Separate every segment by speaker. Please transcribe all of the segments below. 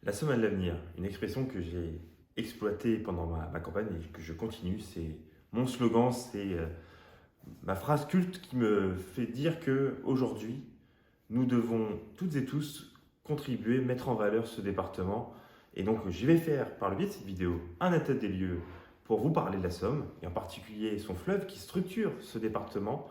Speaker 1: La somme a de l'avenir, une expression que j'ai exploitée pendant ma campagne et que je continue. C'est mon slogan, c'est ma phrase culte qui me fait dire que aujourd'hui, nous devons toutes et tous contribuer, mettre en valeur ce département. Et donc, je vais faire par le biais de cette vidéo un état des lieux pour vous parler de la Somme et en particulier son fleuve qui structure ce département,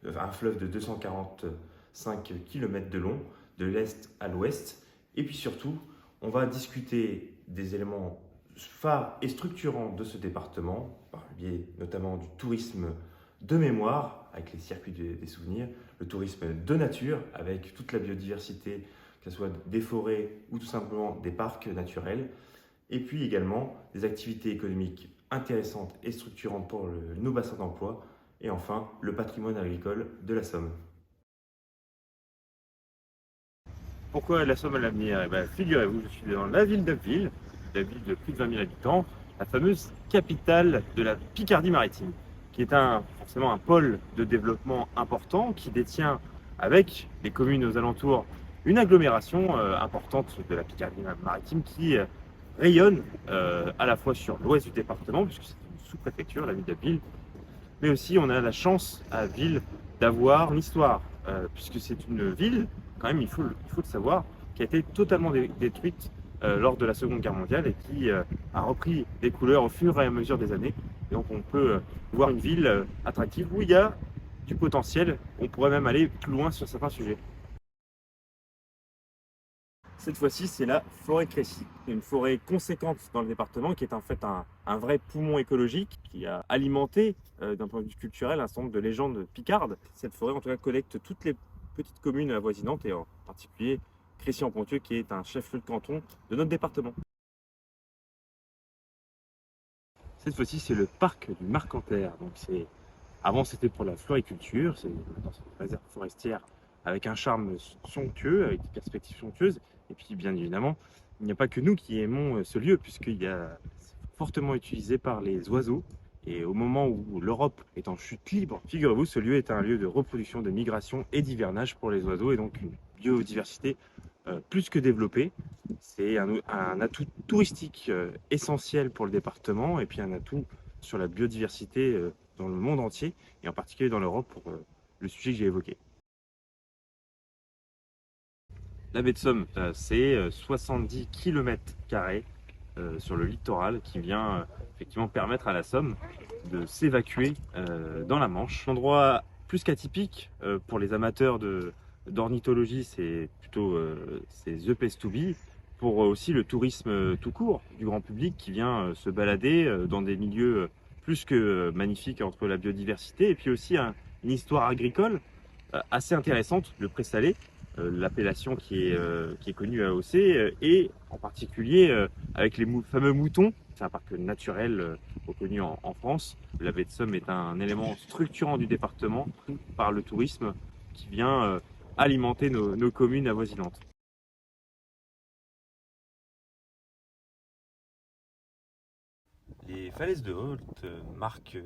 Speaker 1: un fleuve de 245 km de long, de l'est à l'ouest. Et puis surtout, on va discuter des éléments phares et structurants de ce département, par le biais notamment du tourisme de mémoire, avec les circuits des souvenirs, le tourisme de nature, avec toute la biodiversité, que ce soit des forêts ou tout simplement des parcs naturels, et puis également des activités économiques intéressantes et structurantes pour nos bassins d'emploi, et enfin le patrimoine agricole de la Somme. Pourquoi la Somme à l'avenir? Eh bien, figurez-vous, je suis dans la ville d'Abbeville, la ville de plus de 20 000 habitants, la fameuse capitale de la Picardie maritime, qui est forcément un pôle de développement important qui détient, avec les communes aux alentours, une agglomération importante de la Picardie maritime qui rayonne à la fois sur l'ouest du département, puisque c'est une sous-préfecture, la ville d'Abbeville, mais aussi on a la chance à Ville d'avoir une histoire, puisque c'est une ville, quand même il faut le savoir, qui a été totalement détruite lors de la Seconde Guerre mondiale et qui a repris des couleurs au fur et à mesure des années. Et donc on peut voir une ville attractive où il y a du potentiel, on pourrait même aller plus loin sur certains sujets. Cette fois-ci, c'est la forêt Crécy. C'est une forêt conséquente dans le département qui est en fait un vrai poumon écologique qui a alimenté, d'un point de vue culturel, un certain nombre de légendes picardes. Cette forêt, en tout cas, collecte toutes les petites communes avoisinantes et en particulier Crécy-en-Ponthieu qui est un chef-lieu de canton de notre département. Cette fois-ci, c'est le parc du Marcanterre. Avant, c'était pour la floriculture. Maintenant, c'est une réserve forestière avec un charme somptueux, avec des perspectives somptueuses. Et puis, bien évidemment, il n'y a pas que nous qui aimons ce lieu, puisqu'il est fortement utilisé par les oiseaux. Et au moment où l'Europe est en chute libre, figurez-vous, ce lieu est un lieu de reproduction, de migration et d'hivernage pour les oiseaux, et donc une biodiversité plus que développée. C'est un atout touristique essentiel pour le département, et puis un atout sur la biodiversité dans le monde entier, et en particulier dans l'Europe pour le sujet que j'ai évoqué. La baie de Somme, c'est 70 km² sur le littoral qui vient effectivement permettre à la Somme de s'évacuer dans la Manche. Un endroit plus qu'atypique pour les amateurs d'ornithologie, c'est plutôt c'est the place to be. Pour aussi le tourisme tout court du grand public qui vient se balader dans des milieux plus que magnifiques entre la biodiversité et puis aussi une histoire agricole assez intéressante, le présalé, l'appellation qui est connue à AOC, et en particulier avec les fameux moutons. C'est un parc naturel reconnu en France. La baie de Somme est un élément structurant du département par le tourisme qui vient alimenter nos communes avoisinantes. Les falaises de Holt marquent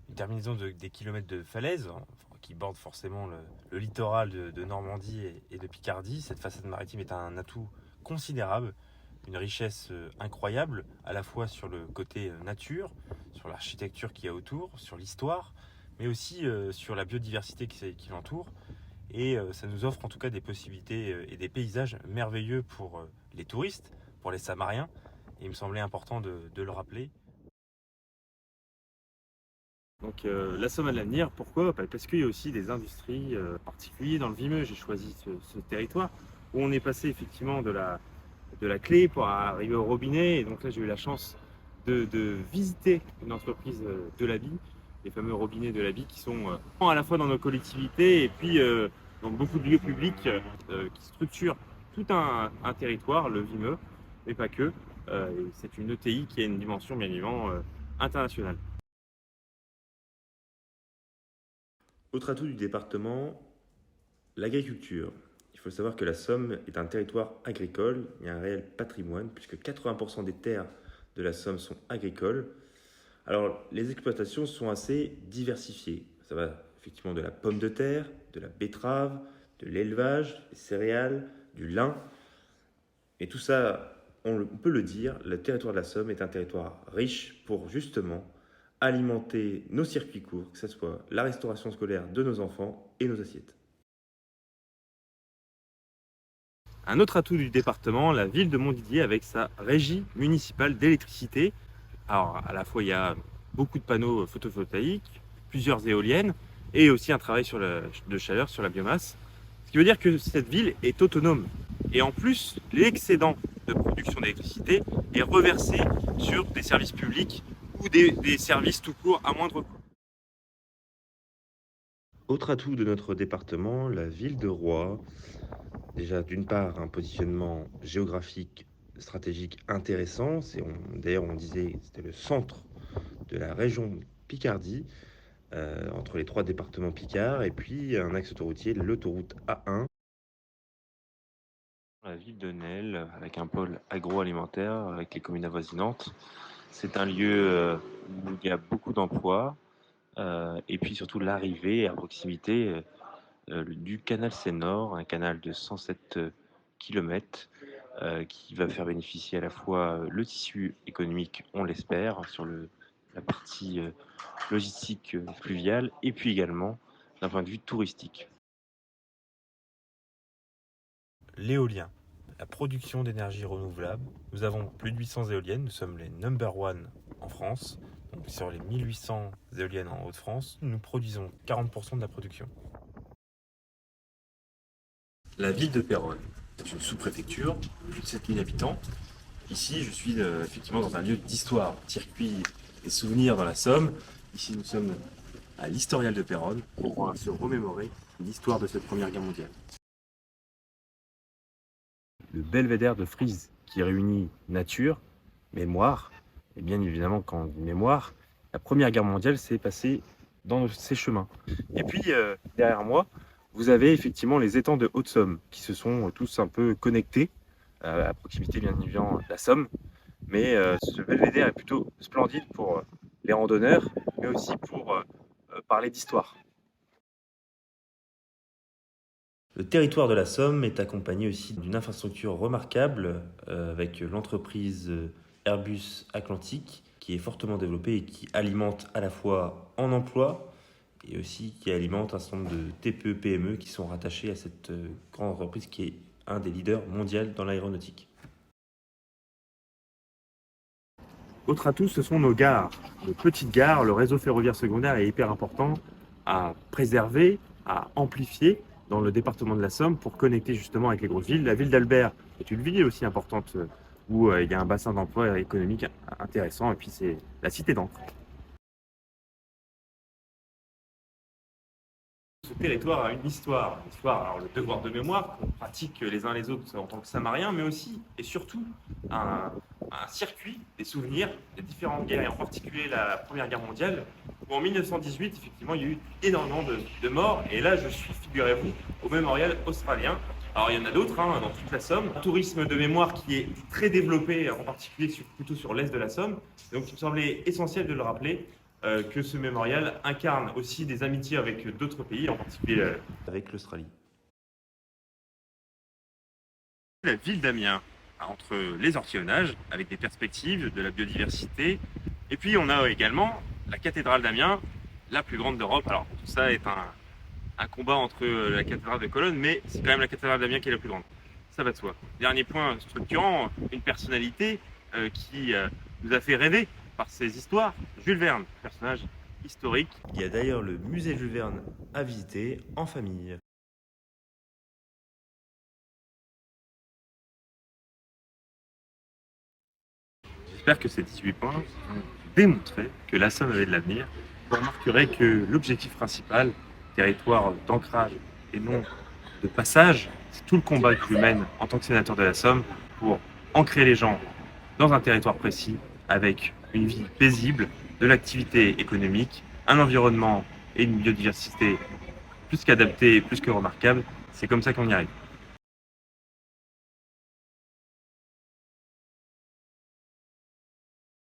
Speaker 1: une terminaison des kilomètres de falaises qui bordent forcément le littoral de Normandie et de Picardie. Cette façade maritime est un atout considérable, une richesse incroyable, à la fois sur le côté nature, sur l'architecture qu'il y a autour, sur l'histoire, mais aussi sur la biodiversité qui l'entoure. Et ça nous offre en tout cas des possibilités et des paysages merveilleux pour les touristes, pour les Samariens. Et il me semblait important de le rappeler. Donc la Somme à l'avenir, pourquoi? Parce qu'il y a aussi des industries particulières dans le Vimeux. J'ai choisi ce territoire où on est passé effectivement de la clé pour arriver au robinet. Et donc là, j'ai eu la chance de visiter une entreprise de l'habit, les fameux robinets de l'habit qui sont à la fois dans nos collectivités et puis dans beaucoup de lieux publics qui structurent tout un territoire, le Vimeux, mais pas que. C'est une ETI qui a une dimension bien évidemment internationale. Autre atout du département, l'agriculture. Il faut savoir que la Somme est un territoire agricole, il y a un réel patrimoine, puisque 80% des terres de la Somme sont agricoles. Alors, les exploitations sont assez diversifiées. Ça va effectivement de la pomme de terre, de la betterave, de l'élevage, des céréales, du lin. Et tout ça on peut le dire, le territoire de la Somme est un territoire riche pour justement alimenter nos circuits courts, que ce soit la restauration scolaire de nos enfants et nos assiettes. Un autre atout du département, la ville de Montdidier avec sa régie municipale d'électricité. Alors à la fois il y a beaucoup de panneaux photovoltaïques, plusieurs éoliennes et aussi un travail de chaleur sur la biomasse. Ce qui veut dire que cette ville est autonome. Et en plus, l'excédent de production d'électricité est reversé sur des services publics ou des services tout court à moindre coût. Autre atout de notre département, la ville de Roye. Déjà, d'une part, un positionnement géographique stratégique intéressant. D'ailleurs, on disait que c'était le centre de la région Picardie, entre les 3 départements picards, et puis un axe autoroutier, l'autoroute A1. La ville de Nesle, avec un pôle agroalimentaire, avec les communes avoisinantes. C'est un lieu où il y a beaucoup d'emplois, et puis surtout l'arrivée à proximité du canal Seine-Nord, un canal de 107 km qui va faire bénéficier à la fois le tissu économique, on l'espère, sur la partie logistique fluviale, et puis également d'un point de vue touristique. L'éolien, la production d'énergie renouvelable. Nous avons plus de 800 éoliennes, nous sommes les number one en France. Donc sur les 1800 éoliennes en Hauts-de-France, nous produisons 40% de la production. La ville de Péronne est une sous-préfecture, plus de 7000 habitants. Ici, je suis effectivement dans un lieu d'histoire, circuit et souvenirs dans la Somme. Ici, nous sommes à l'Historial de Péronne pour se remémorer l'histoire de cette Première Guerre mondiale. Le belvédère de Frise qui réunit nature, mémoire, et bien évidemment quand on dit mémoire, la Première Guerre mondiale s'est passée dans ces chemins. Et puis derrière moi, vous avez effectivement les étangs de Haute-Somme qui se sont tous un peu connectés à proximité bien évidemment de la Somme. Mais ce belvédère est plutôt splendide pour les randonneurs, mais aussi pour parler d'histoire. Le territoire de la Somme est accompagné aussi d'une infrastructure remarquable avec l'entreprise Airbus Atlantique qui est fortement développée et qui alimente à la fois en emploi et aussi qui alimente un certain nombre de TPE-PME qui sont rattachés à cette grande entreprise qui est un des leaders mondiaux dans l'aéronautique. Autre atout, ce sont nos gares, nos petites gares. Le réseau ferroviaire secondaire est hyper important à préserver, à amplifier dans le département de la Somme pour connecter justement avec les grosses villes. La ville d'Albert est une ville aussi importante où il y a un bassin d'emploi économique intéressant et puis c'est la cité d'Ancre. Ce territoire a une histoire, alors le devoir de mémoire qu'on pratique les uns les autres en tant que Samariens, mais aussi et surtout un circuit des souvenirs des différentes guerres, et en particulier la Première Guerre mondiale, où en 1918, effectivement, il y a eu énormément de morts, et là je suis, figurez-vous, au mémorial australien. Alors il y en a d'autres dans toute la Somme, un tourisme de mémoire qui est très développé, en particulier plutôt sur l'est de la Somme, donc il me semblait essentiel de le rappeler, que ce mémorial incarne aussi des amitiés avec d'autres pays, en particulier avec l'Australie. La ville d'Amiens, entre les ortillonnages, avec des perspectives, de la biodiversité, et puis on a également la cathédrale d'Amiens, la plus grande d'Europe. Alors tout ça est un combat entre la cathédrale de Cologne, mais c'est quand même la cathédrale d'Amiens qui est la plus grande. Ça va de soi. Dernier point structurant, une personnalité qui nous a fait rêver par ses histoires, Jules Verne, personnage historique. Il y a d'ailleurs le musée Jules Verne à visiter en famille. J'espère que ces 18 points vont démontrer que la Somme avait de l'avenir. Vous remarquerez que l'objectif principal, territoire d'ancrage et non de passage, c'est tout le combat que je mène en tant que sénateur de la Somme pour ancrer les gens dans un territoire précis avec une vie paisible, de l'activité économique, un environnement et une biodiversité plus qu'adaptée et plus que remarquable. C'est comme ça qu'on y arrive.